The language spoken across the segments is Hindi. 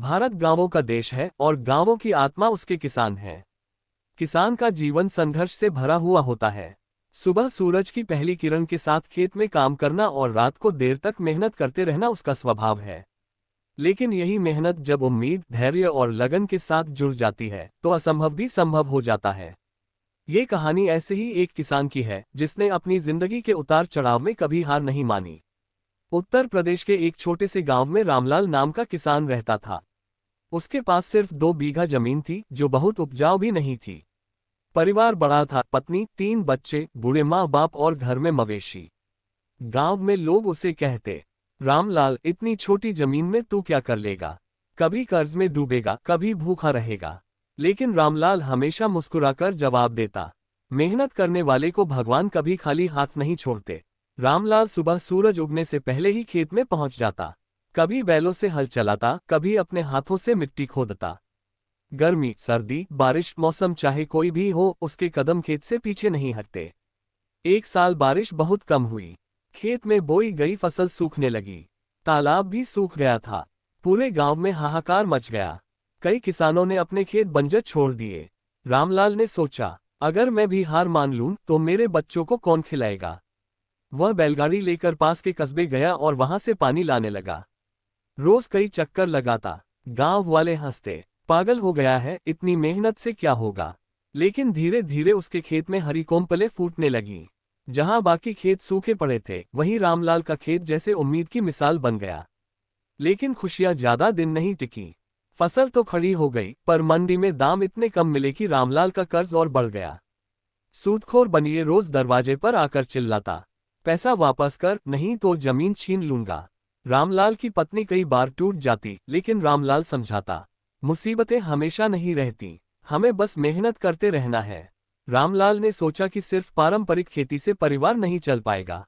भारत गांवों का देश है और गांवों की आत्मा उसके किसान है। किसान का जीवन संघर्ष से भरा हुआ होता है। सुबह सूरज की पहली किरण के साथ खेत में काम करना और रात को देर तक मेहनत करते रहना उसका स्वभाव है। लेकिन यही मेहनत जब उम्मीद, धैर्य और लगन के साथ जुड़ जाती है तो असंभव भी संभव हो जाता है। ये कहानी ऐसे ही एक किसान की है जिसने अपनी जिंदगी के उतार चढ़ाव में कभी हार नहीं मानी। उत्तर प्रदेश के एक छोटे से गांव में रामलाल नाम का किसान रहता था। उसके पास सिर्फ 2 बीघा जमीन थी जो बहुत उपजाऊ भी नहीं थी। परिवार बड़ा था, पत्नी, 3 बच्चे, बूढ़े माँ बाप और घर में मवेशी। गांव में लोग उसे कहते, रामलाल, इतनी छोटी जमीन में तू क्या कर लेगा? कभी कर्ज में डूबेगा, कभी भूखा रहेगा। लेकिन रामलाल हमेशा मुस्कुराकर जवाब देता, मेहनत करने वाले को भगवान कभी खाली हाथ नहीं छोड़ते। रामलाल सुबह सूरज उगने से पहले ही खेत में पहुंच जाता। कभी बैलों से हल चलाता, कभी अपने हाथों से मिट्टी खोदता। गर्मी, सर्दी, बारिश, मौसम चाहे कोई भी हो, उसके कदम खेत से पीछे नहीं हटते। एक साल बारिश बहुत कम हुई। खेत में बोई गई फसल सूखने लगी। तालाब भी सूख गया था। पूरे गांव में हाहाकार मच गया। कई किसानों ने अपने खेत बंजर छोड़ दिए। रामलाल ने सोचा, अगर मैं भी हार मान लूं तो मेरे बच्चों को कौन खिलाएगा? वह बैलगाड़ी लेकर पास के कस्बे गया और वहां से पानी लाने लगा। रोज कई चक्कर लगाता। गांव वाले हंसते, पागल हो गया है, इतनी मेहनत से क्या होगा? लेकिन धीरे धीरे उसके खेत में हरी कोंपलें फूटने लगीं। जहां बाकी खेत सूखे पड़े थे, वहीं रामलाल का खेत जैसे उम्मीद की मिसाल बन गया। लेकिन खुशियां ज्यादा दिन नहीं टिकी। फसल तो खड़ी हो गई, पर मंडी में दाम इतने कम मिले कि रामलाल का कर्ज और बढ़ गया। सूदखोर बनिए रोज दरवाजे पर आकर चिल्लाता, पैसा वापस कर, नहीं तो जमीन छीन लूंगा। रामलाल की पत्नी कई बार टूट जाती, लेकिन रामलाल समझाता, मुसीबतें हमेशा नहीं रहती, हमें बस मेहनत करते रहना है। रामलाल ने सोचा कि सिर्फ पारंपरिक खेती से परिवार नहीं चल पाएगा।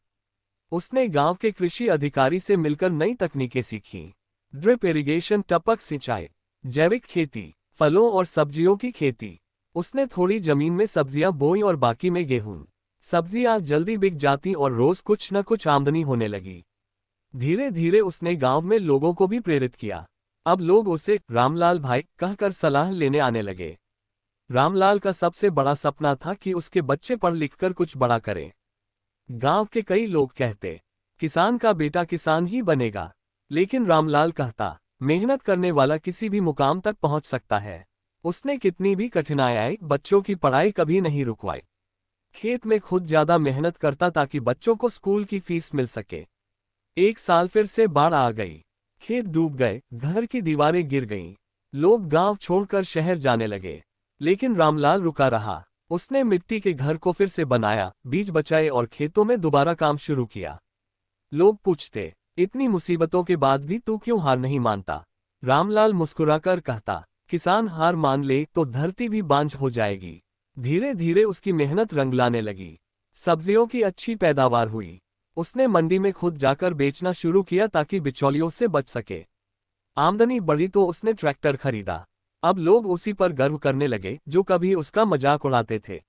उसने गांव के कृषि अधिकारी से मिलकर नई तकनीकें सीखी। ड्रिप इरिगेशन, टपक सिंचाई, जैविक खेती, फलों और सब्जियों की खेती। उसने थोड़ी जमीन में सब्जियां बोई और बाकी में गेहूं। सब्जियां जल्दी बिक जाती और रोज कुछ न कुछ आमदनी होने लगी। धीरे धीरे उसने गांव में लोगों को भी प्रेरित किया। अब लोग उसे रामलाल भाई कहकर सलाह लेने आने लगे। रामलाल का सबसे बड़ा सपना था कि उसके बच्चे पढ़ लिखकर कुछ बड़ा करें। गांव के कई लोग कहते, किसान का बेटा किसान ही बनेगा। लेकिन रामलाल कहता, मेहनत करने वाला किसी भी मुकाम तक पहुंच सकता है। उसने कितनी भी कठिनाई आई, बच्चों की पढ़ाई कभी नहीं रुकवाई। खेत में खुद ज्यादा मेहनत करता ताकि बच्चों को स्कूल की फीस मिल सके। एक साल फिर से बाढ़ आ गई। खेत डूब गए, घर की दीवारें गिर गईं। लोग गांव छोड़कर शहर जाने लगे। लेकिन रामलाल रुका रहा। उसने मिट्टी के घर को फिर से बनाया, बीज बचाए और खेतों में दोबारा काम शुरू किया। लोग पूछते, इतनी मुसीबतों के बाद भी तू क्यों हार नहीं मानता? रामलाल मुस्कुराकर कहता, किसान हार मान ले तो धरती भी बांझ हो जाएगी। धीरे धीरे उसकी मेहनत रंग लाने लगी। सब्जियों की अच्छी पैदावार हुई। उसने मंडी में खुद जाकर बेचना शुरू किया ताकि बिचौलियों से बच सके। आमदनी बढ़ी तो उसने ट्रैक्टर खरीदा। अब लोग उसी पर गर्व करने लगे जो कभी उसका मजाक उड़ाते थे।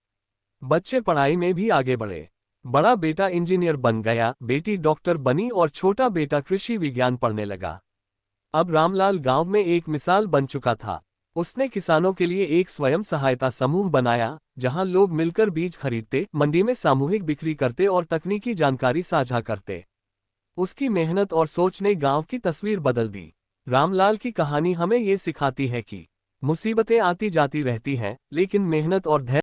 बच्चे पढ़ाई में भी आगे बढ़े। बड़ा बेटा इंजीनियर बन गया, बेटी डॉक्टर बनी और छोटा बेटा कृषि विज्ञान पढ़ने लगा। अब रामलाल गांव में एक मिसाल बन चुका था। उसने किसानों के लिए एक स्वयं सहायता समूह बनाया, जहां लोग मिलकर बीज खरीदते, मंडी में सामूहिक बिक्री करते और तकनीकी जानकारी साझा करते। उसकी मेहनत और सोच ने गांव की तस्वीर बदल दी। रामलाल की कहानी हमें ये सिखाती है कि मुसीबतें आती जाती रहती हैं, लेकिन मेहनत और धैर्य